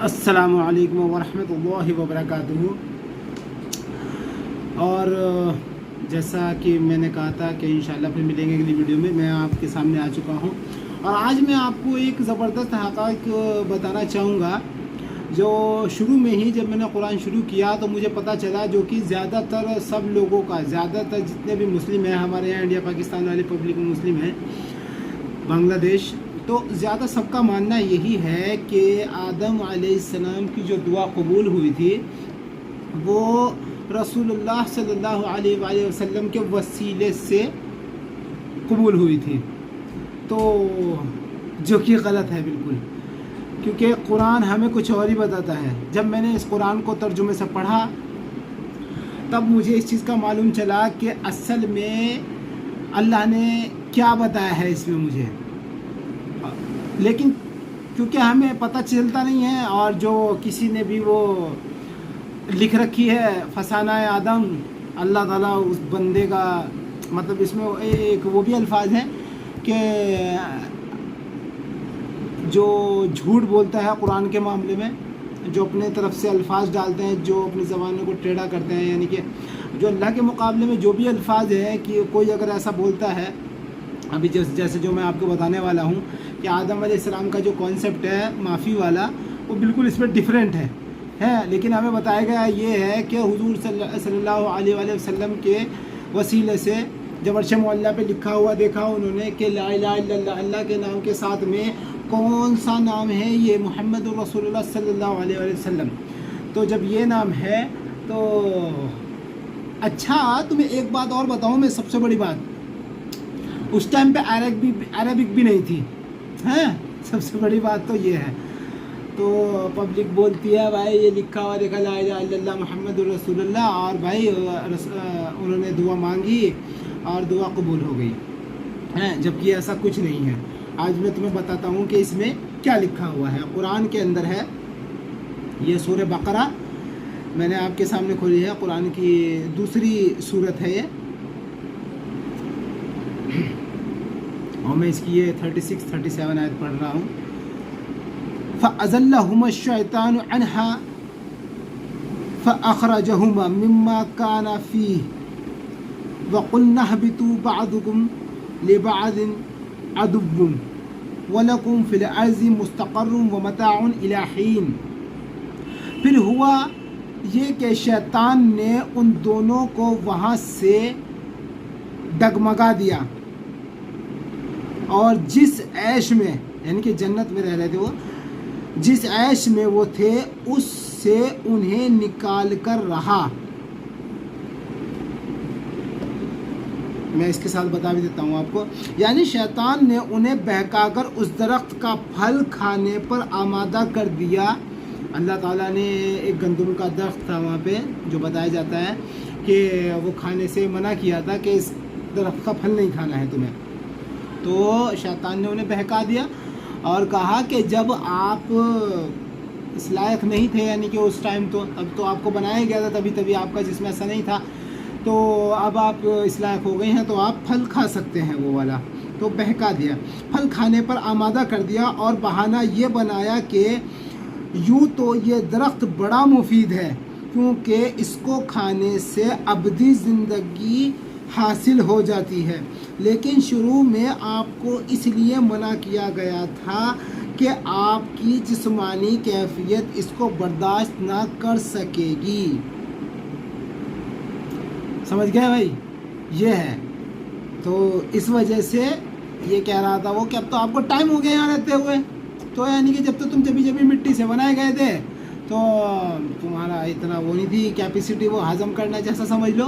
السلام علیکم ورحمۃ اللہ وبرکاتہ۔ اور جیسا کہ میں نے کہا تھا کہ انشاءاللہ پھر ملیں گے اگلی ویڈیو میں آپ کے سامنے آ چکا ہوں، اور آج میں آپ کو ایک زبردست حقائق بتانا چاہوں گا جو شروع میں ہی جب میں نے قرآن شروع کیا تو مجھے پتہ چلا، جو کہ زیادہ تر سب لوگوں کا، زیادہ تر جتنے بھی مسلم ہیں ہمارے یہاں انڈیا پاکستان والی پبلک میں مسلم ہیں، بنگلہ دیش، تو زیادہ سب کا ماننا یہی ہے کہ آدم علیہ السلام کی جو دعا قبول ہوئی تھی وہ رسول اللہ صلی اللہ علیہ وآلہ وسلم کے وسیلے سے قبول ہوئی تھی، تو جو کہ غلط ہے بالکل، کیونکہ قرآن ہمیں کچھ اور ہی بتاتا ہے۔ جب میں نے اس قرآن کو ترجمے سے پڑھا تب مجھے اس چیز کا معلوم چلا کہ اصل میں اللہ نے کیا بتایا ہے اس میں مجھے، لیکن کیونکہ ہمیں پتہ چلتا نہیں ہے، اور جو کسی نے بھی وہ لکھ رکھی ہے فسانہ آدم، اللہ تعالیٰ اس بندے کا، مطلب اس میں ایک وہ بھی الفاظ ہیں کہ جو جھوٹ بولتا ہے قرآن کے معاملے میں، جو اپنے طرف سے الفاظ ڈالتے ہیں، جو اپنی زبانوں کو ٹیڑھا کرتے ہیں، یعنی کہ جو اللہ کے مقابلے میں جو بھی الفاظ ہے کہ کوئی اگر ایسا بولتا ہے، ابھی جیسے جو میں آپ کو بتانے والا ہوں کہ آدم علیہ السلام کا جو کانسیپٹ ہے معافی والا، وہ بالکل اس میں ڈیفرنٹ ہے، لیکن ہمیں بتایا گیا یہ ہے کہ حضور صلی اللہ علیہ وآلہ وسلم کے وسیلے سے جب عرش معلیٰ پہ لکھا ہوا دیکھا انہوں نے کہ لا الہ الا اللہ، اللہ کے نام کے ساتھ میں کون سا نام ہے، یہ محمد الرسول اللہ صلی اللہ علیہ وآلہ وسلم، تو جب یہ نام ہے تو اچھا تمہیں ایک بات اور بتاؤں میں، سب سے بڑی بات، اس ٹائم پہ عربک بھی نہیں تھی، سب سے بڑی بات تو یہ ہے، تو پبلک بولتی ہے بھائی یہ لکھا ہوا دیکھا لا الہ الا اللہ محمد الرسول اللہ، اور بھائی انہوں نے دعا مانگی اور دعا قبول ہو گئی، جبکہ ایسا کچھ نہیں ہے۔ آج میں تمہیں بتاتا ہوں کہ اس میں کیا لکھا ہوا ہے، قرآن کے اندر ہے، یہ سورہ بقرہ میں نے آپ کے سامنے کھولی ہے، قرآن کی دوسری سورت ہے یہ، اور میں اس کی یہ 36-37 آیت پڑھ رہا ہوں۔ فَأَزَلَّهُمَا الشَّيْطَانُ عَنْهَا فَأَخْرَجَهُمَا مِمَّا كَانَ فِيهِ وَقُلْنَا اهْبِطُوا بَعْضُكُمْ لِبَعْضٍ عَدُوٌّ وَلَكُمْ فِي الْأَرْضِ مُسْتَقَرٌّ وَمَتَاعٌ إِلَىٰ حِينٍ، پھر ہوا یہ کہ شیطان نے ان دونوں کو وہاں سے ڈگمگا دیا، اور جس عیش میں، یعنی کہ جنت میں رہ رہے تھے وہ، جس عیش میں وہ تھے اس سے انہیں نکال کر رہا۔ میں اس کے ساتھ بتا بھی دیتا ہوں آپ کو، یعنی شیطان نے انہیں بہکا کر اس درخت کا پھل کھانے پر آمادہ کر دیا۔ اللہ تعالیٰ نے ایک گندم کا درخت تھا وہاں پہ جو بتایا جاتا ہے کہ وہ کھانے سے منع کیا تھا کہ اس درخت کا پھل نہیں کھانا ہے تمہیں، تو شیطان نے انہیں بہکا دیا اور کہا کہ جب آپ اس لائق نہیں تھے، یعنی کہ اس ٹائم تو اب تو آپ کو بنایا گیا تھا، تبھی آپ کا جسم ایسا نہیں تھا، تو اب آپ اس لائق ہو گئے ہیں تو آپ پھل کھا سکتے ہیں، وہ والا، تو بہکا دیا، پھل کھانے پر آمادہ کر دیا، اور بہانہ یہ بنایا کہ یوں تو یہ درخت بڑا مفید ہے کیونکہ اس کو کھانے سے ابدی زندگی حاصل ہو جاتی ہے، لیکن شروع میں آپ کو اس لیے منع کیا گیا تھا کہ آپ کی جسمانی کیفیت اس کو برداشت نہ کر سکے گی۔ سمجھ گئے بھائی، یہ ہے، تو اس وجہ سے یہ کہہ رہا تھا وہ کہ اب تو آپ کو ٹائم ہو گیا یہاں رہتے ہوئے، تو یعنی کہ جب تو تم جبھی مٹی سے بنائے گئے تھے تو تمہارا اتنا وہ نہیں تھی کیپیسٹی وہ ہضم کرنا، جیسا سمجھ لو،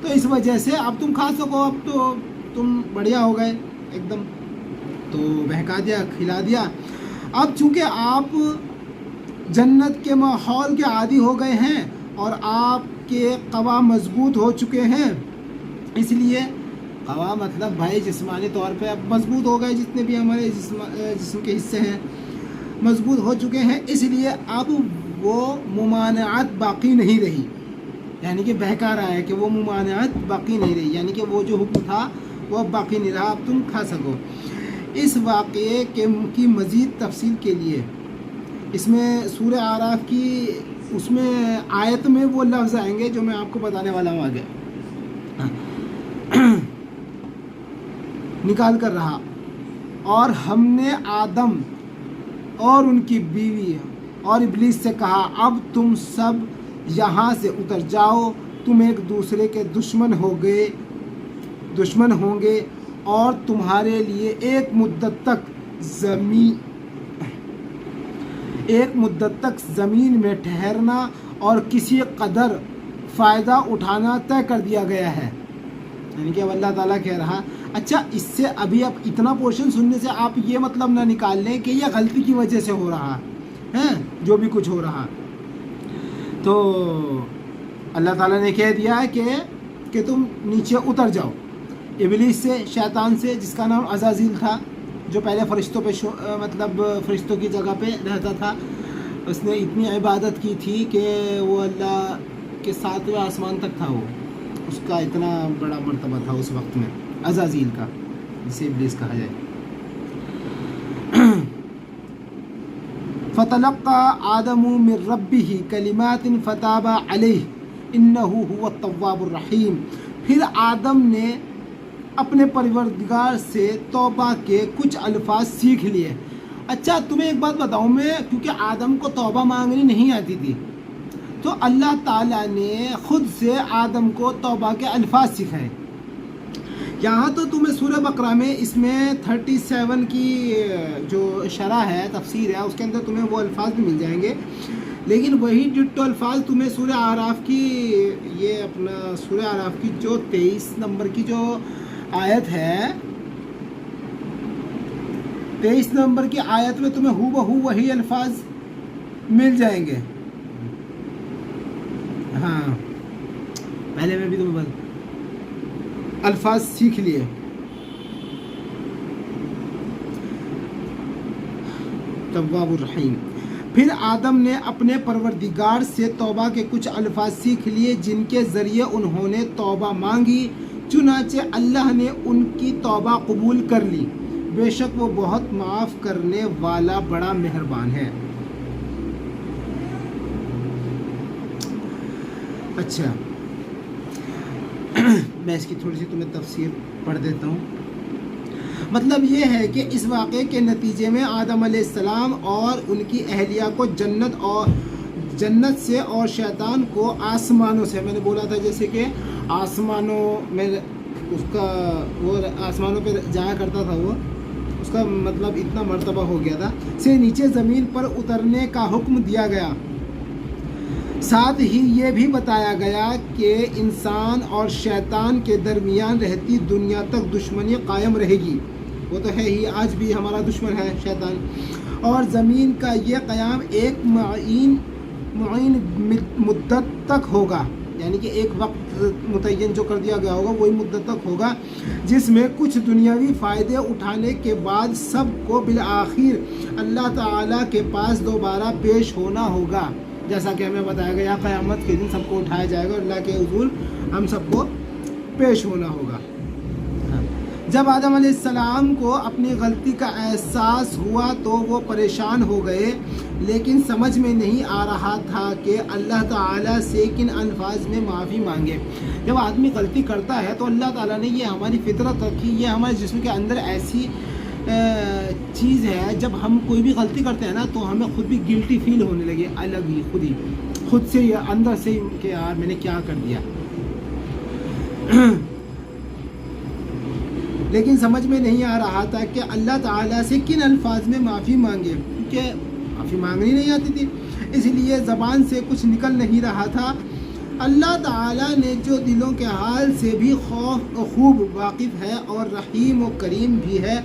تو اس وجہ سے اب تم کھا سکو، اب تو تم بڑھیا ہو گئے ایک دم، تو بہکا دیا، کھلا دیا۔ اب چونکہ آپ جنت کے ماحول کے عادی ہو گئے ہیں اور آپ کے قوا مضبوط ہو چکے ہیں، اس لیے قوا مطلب بھائی جسمانی طور پہ اب مضبوط ہو گئے، جتنے بھی ہمارے جسم کے حصے ہیں مضبوط ہو چکے ہیں، اس لیے اب وہ ممانعت باقی نہیں رہی، یعنی کہ بہکا رہا ہے کہ وہ ممانعت باقی نہیں رہی، یعنی کہ وہ جو حکم تھا وہ اب باقی نہیں رہا، اب تم کھا سکو۔ اس واقعے کی مزید تفصیل کے لیے اس میں سورہ اعراف کی اس میں آیت میں وہ لفظ آئیں گے جو میں آپ کو بتانے والا ہوں آگے. نکال کر رہا اور ہم نے آدم اور ان کی بیوی اور ابلیس سے کہا اب تم سب یہاں سے اتر جاؤ، تم ایک دوسرے کے دشمن ہوں گے اور تمہارے لیے ایک مدت تک زمین میں ٹھہرنا اور کسی قدر فائدہ اٹھانا طے کر دیا گیا ہے. یعنی کہ اب اللہ تعالیٰ کہہ رہا اچھا اس سے ابھی اب اتنا پورشن سننے سے آپ یہ مطلب نہ نکال لیں کہ یہ غلطی کی وجہ سے ہو رہا ہے جو بھی کچھ ہو رہا. تو اللہ تعالیٰ نے کہہ دیا ہے کہ تم نیچے اتر جاؤ. ابلیس سے، شیطان سے، جس کا نام عزازیل تھا، جو پہلے فرشتوں پہ مطلب فرشتوں کی جگہ پہ رہتا تھا، اس نے اتنی عبادت کی تھی کہ وہ اللہ کے 7ویں آسمان تک تھا. وہ اس کا اتنا بڑا مرتبہ تھا اس وقت میں عزازیل کا، جسے ابلیس کہا جائے. فتلقى آدم من ربه کلمات فتاب علیہ انه هو التواب الرحیم. پھر آدم نے اپنے پروردگار سے توبہ کے کچھ الفاظ سیکھ لیے. اچھا تمہیں ایک بات بتاؤں میں، کیونکہ آدم کو توبہ مانگنی نہیں آتی تھی، تو اللہ تعالیٰ نے خود سے آدم کو توبہ کے الفاظ سکھائے. یہاں تو تمہیں سورہ بقرہ میں اس میں 37 کی جو شرح ہے، تفسیر ہے، اس کے اندر تمہیں وہ الفاظ بھی مل جائیں گے، لیکن وہی ڈٹو الفاظ تمہیں سورہ اعراف کی سورہ اعراف کی جو 23 نمبر کی جو آیت ہے، 23 نمبر کی آیت میں تمہیں ہو بہو وہی الفاظ مل جائیں گے. ہاں پہلے میں بھی تمہیں الفاظ سیکھ لیے. تواب الرحیم. پھر آدم نے اپنے پروردگار سے توبہ کے کچھ الفاظ سیکھ لیے جن کے ذریعے انہوں نے توبہ مانگی، چنانچہ اللہ نے ان کی توبہ قبول کر لی. بے شک وہ بہت معاف کرنے والا بڑا مہربان ہے. اچھا میں اس کی تھوڑی سی تمہیں تفسیر پڑھ دیتا ہوں. مطلب یہ ہے کہ اس واقعے کے نتیجے میں آدم علیہ السلام اور ان کی اہلیہ کو جنت سے اور شیطان کو آسمانوں سے، میں نے بولا تھا جیسے کہ آسمانوں میں اس کا وہ آسمانوں پہ جایا کرتا تھا، وہ اس کا مطلب اتنا مرتبہ ہو گیا تھا، سے نیچے زمین پر اترنے کا حکم دیا گیا. ساتھ ہی یہ بھی بتایا گیا کہ انسان اور شیطان کے درمیان رہتی دنیا تک دشمنی قائم رہے گی. وہ تو ہے ہی، آج بھی ہمارا دشمن ہے شیطان. اور زمین کا یہ قیام ایک معین مدت تک ہوگا، یعنی کہ ایک وقت متعین جو کر دیا گیا ہوگا وہی مدت تک ہوگا، جس میں کچھ دنیاوی فائدے اٹھانے کے بعد سب کو بالآخر اللہ تعالیٰ کے پاس دوبارہ پیش ہونا ہوگا. جیسا کہ ہمیں بتایا گیا قیامت کے دن سب کو اٹھایا جائے گا اور اللہ کے حضور ہم سب کو پیش ہونا ہوگا. جب آدم علیہ السلام کو اپنی غلطی کا احساس ہوا تو وہ پریشان ہو گئے، لیکن سمجھ میں نہیں آ رہا تھا کہ اللہ تعالیٰ سے کن الفاظ میں معافی مانگے. جب آدمی غلطی کرتا ہے تو اللہ تعالیٰ نے یہ ہماری فطرت رکھی، یہ ہمارے جسم کے اندر ایسی چیز ہے، جب ہم کوئی بھی غلطی کرتے ہیں نا تو ہمیں خود بھی گلٹی فیل ہونے لگے، الگ ہی خود سے یہ اندر سے کہ یار میں نے کیا کر دیا. لیکن سمجھ میں نہیں آ رہا تھا کہ اللہ تعالیٰ سے کن الفاظ میں معافی مانگے، کیونکہ معافی مانگنی نہیں آتی تھی، اس لیے زبان سے کچھ نکل نہیں رہا تھا. اللہ تعالیٰ نے جو دلوں کے حال سے بھی خوب واقف ہے اور رحیم و کریم بھی ہے،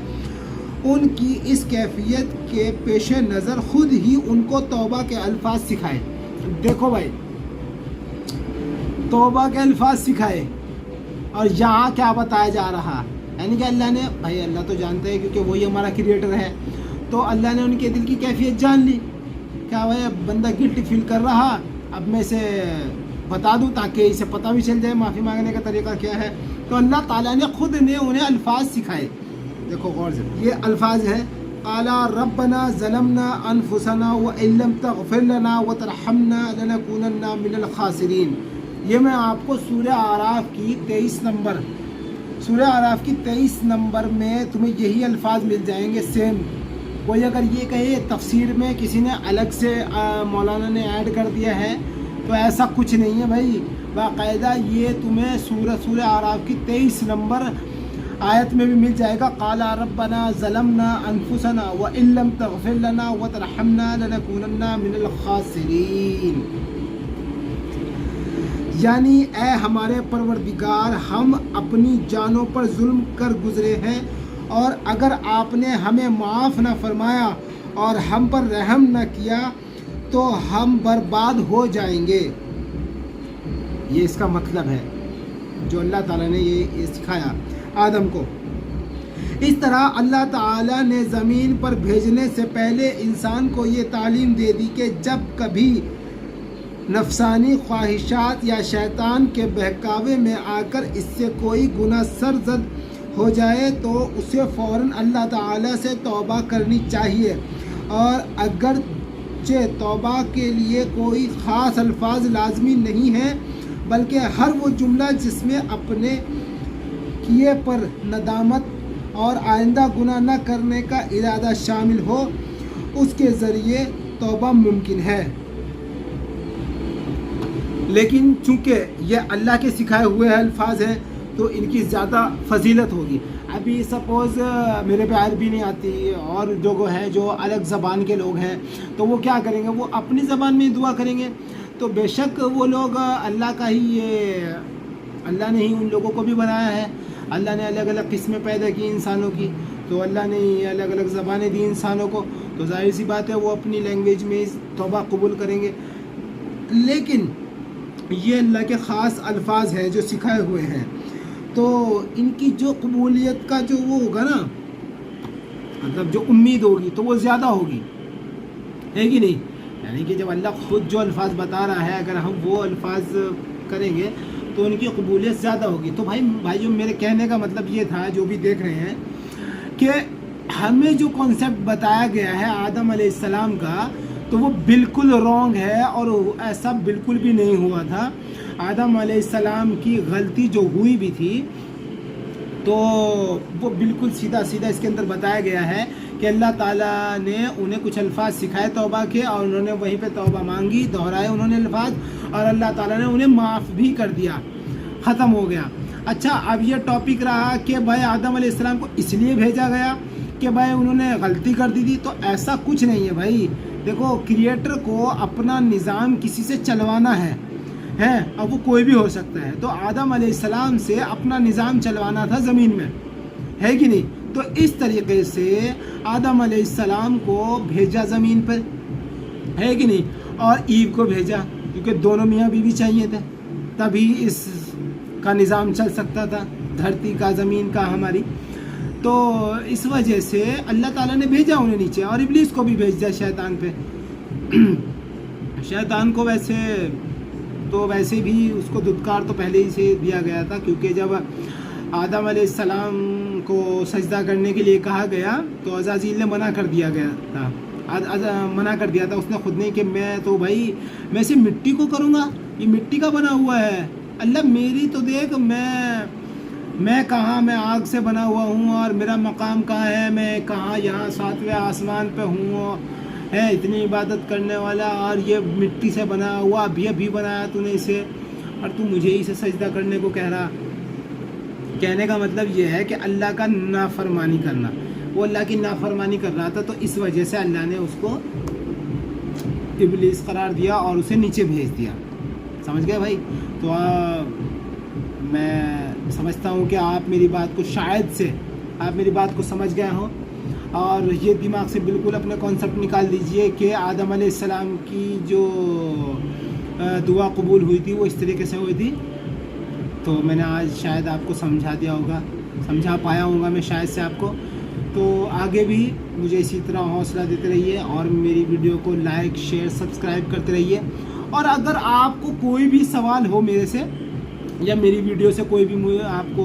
ان کی اس کیفیت کے پیش نظر خود ہی ان کو توبہ کے الفاظ سکھائے. دیکھو بھائی، توبہ کے الفاظ سکھائے، اور یہاں کیا بتایا جا رہا، یعنی کہ اللہ نے، بھائی اللہ تو جانتا ہے کیونکہ وہی ہمارا کریٹر ہے، تو اللہ نے ان کے دل کی کیفیت جان لی. کیا بھائی اب بندہ گلٹ فیل کر رہا، اب میں اسے بتا دوں تاکہ اسے پتہ بھی چل جائے معافی مانگنے کا طریقہ کیا ہے. تو اللہ تعالیٰ نے خود نے انہیں الفاظ سکھائے. دیکھو غور سے، یہ الفاظ ہے قالا ربنا ظلمنا انفسنا وان لم تغفر لنا وترحمنا لنکونن من الخاسرین. یہ میں آپ کو سورہ اعراف کی 23 نمبر میں تمہیں یہی الفاظ مل جائیں گے سیم. کوئی اگر یہ کہے تفسیر میں کسی نے الگ سے مولانا نے ایڈ کر دیا ہے تو ایسا کچھ نہیں ہے بھائی. باقاعدہ یہ تمہیں سورہ اعراف کی 23 نمبر آیت میں بھی مل جائے گا. قالا ربنا ظلمنا انفسنا وان لم تغفر لنا وترحمنا لنکونن من الخاسرین. یعنی اے ہمارے پروردگار ہم اپنی جانوں پر ظلم کر گزرے ہیں اور اگر آپ نے ہمیں معاف نہ فرمایا اور ہم پر رحم نہ کیا تو ہم برباد ہو جائیں گے. یہ اس کا مطلب ہے جو اللہ تعالیٰ نے یہ سکھایا آدم کو. اس طرح اللہ تعالیٰ نے زمین پر بھیجنے سے پہلے انسان کو یہ تعلیم دے دی کہ جب کبھی نفسانی خواہشات یا شیطان کے بہکاوے میں آ کر اس سے کوئی گناہ سرزد ہو جائے تو اسے فوراً اللہ تعالیٰ سے توبہ کرنی چاہیے. اور اگرچہ توبہ کے لیے کوئی خاص الفاظ لازمی نہیں ہیں بلکہ ہر وہ جملہ جس میں اپنے کیے پر ندامت اور آئندہ گناہ نہ کرنے کا ارادہ شامل ہو اس کے ذریعے توبہ ممکن ہے. لیکن چونکہ یہ اللہ کے سکھائے ہوئے الفاظ ہیں تو ان کی زیادہ فضیلت ہوگی. ابھی سپوز میرے پہ عربی نہیں آتی اور جو ہے جو الگ زبان کے لوگ ہیں تو وہ کیا کریں گے, وہ اپنی زبان میں دعا کریں گے. تو بے شک وہ لوگ اللہ کا ہی اللہ نے ہی ان لوگوں کو بھی بنایا ہے. اللہ نے الگ الگ قسمیں پیدا کی انسانوں کی, تو اللہ نے الگ الگ زبانیں دی انسانوں کو, تو ظاہر سی بات ہے وہ اپنی لینگویج میں توبہ قبول کریں گے. لیکن یہ اللہ کے خاص الفاظ ہیں جو سکھائے ہوئے ہیں تو ان کی جو قبولیت کا جو وہ ہوگا نا, مطلب جو امید ہوگی تو وہ زیادہ ہوگی, ہے کہ نہیں. یعنی کہ جب اللہ خود جو الفاظ بتا رہا ہے اگر ہم وہ الفاظ کریں گے تو ان کی قبولیت زیادہ ہوگی. تو بھائی میرے کہنے کا مطلب یہ تھا جو بھی دیکھ رہے ہیں کہ ہمیں جو کانسیپٹ بتایا گیا ہے آدم علیہ السلام کا تو وہ بالکل رانگ ہے اور ایسا بالکل بھی نہیں ہوا تھا. آدم علیہ السلام کی غلطی جو ہوئی بھی تھی تو وہ بالکل سیدھا اس کے اندر بتایا گیا ہے کہ اللہ تعالیٰ نے انہیں کچھ الفاظ سکھائے توبہ کے اور انہوں نے وہیں پہ توبہ مانگی, دہرائے انہوں نے الفاظ اور اللہ تعالیٰ نے انہیں معاف بھی کر دیا, ختم ہو گیا. اچھا اب یہ ٹاپک رہا کہ بھائی آدم علیہ السلام کو اس لیے بھیجا گیا کہ بھائی انہوں نے غلطی کر دی تھی, تو ایسا کچھ نہیں ہے بھائی. دیکھو کریٹر کو اپنا نظام کسی سے چلوانا ہے اب وہ کوئی بھی ہو سکتا ہے, تو آدم علیہ السلام سے اپنا نظام چلوانا تھا زمین میں, ہے کہ نہیں. تو اس طریقے سے آدم علیہ السلام کو بھیجا زمین پر, ہے کہ نہیں, اور ایو کو بھیجا کیونکہ دونوں میاں بیوی چاہیے تھے تبھی اس کا نظام چل سکتا تھا, دھرتی کا زمین کا ہماری. تو اس وجہ سے اللہ تعالیٰ نے بھیجا انہیں نیچے, اور ابلیس کو بھی بھیج دیا شیطان پہ. شیطان کو ویسے بھی اس کو دھتکار تو پہلے ہی سے دیا گیا تھا, کیونکہ جب آدم علیہ السلام کو سجدہ کرنے کے لیے کہا گیا تو عزازیل نے منع کر دیا تھا اس نے خود نے کہ میں تو بھائی میں اسے مٹی کو کروں گا, یہ مٹی کا بنا ہوا ہے, اللہ میری تو دیکھ میں کہاں, میں آگ سے بنا ہوا ہوں اور میرا مقام کہاں ہے, میں کہاں یہاں 7ویں آسمان پہ ہوں, ہے اتنی عبادت کرنے والا, اور یہ مٹی سے بنا ہوا ابھی بنایا تو نے اسے, اور تو مجھے ہی سے سجدہ کرنے کو کہہ رہا. کہنے کا مطلب یہ ہے کہ اللہ کا نافرمانی کرنا, وہ اللہ کی نافرمانی کر رہا تھا, تو اس وجہ سے اللہ نے اس کو ابلیس قرار دیا اور اسے نیچے بھیج دیا. سمجھ گئے بھائی. تو میں سمجھتا ہوں کہ آپ میری بات کو سمجھ گئے ہوں, اور یہ دماغ سے بالکل اپنے کانسیپٹ نکال دیجئے کہ آدم علیہ السلام کی جو دعا قبول ہوئی تھی وہ اس طریقے سے ہوئی تھی. تو میں نے آج شاید آپ کو سمجھا پایا ہوں گا میں شاید سے آپ کو. تو آگے بھی مجھے اسی طرح حوصلہ دیتے رہیے اور میری ویڈیو کو لائک شیئر سبسکرائب کرتے رہیے. اور اگر آپ کو کوئی بھی سوال ہو میرے سے یا میری ویڈیو سے کوئی بھی آپ کو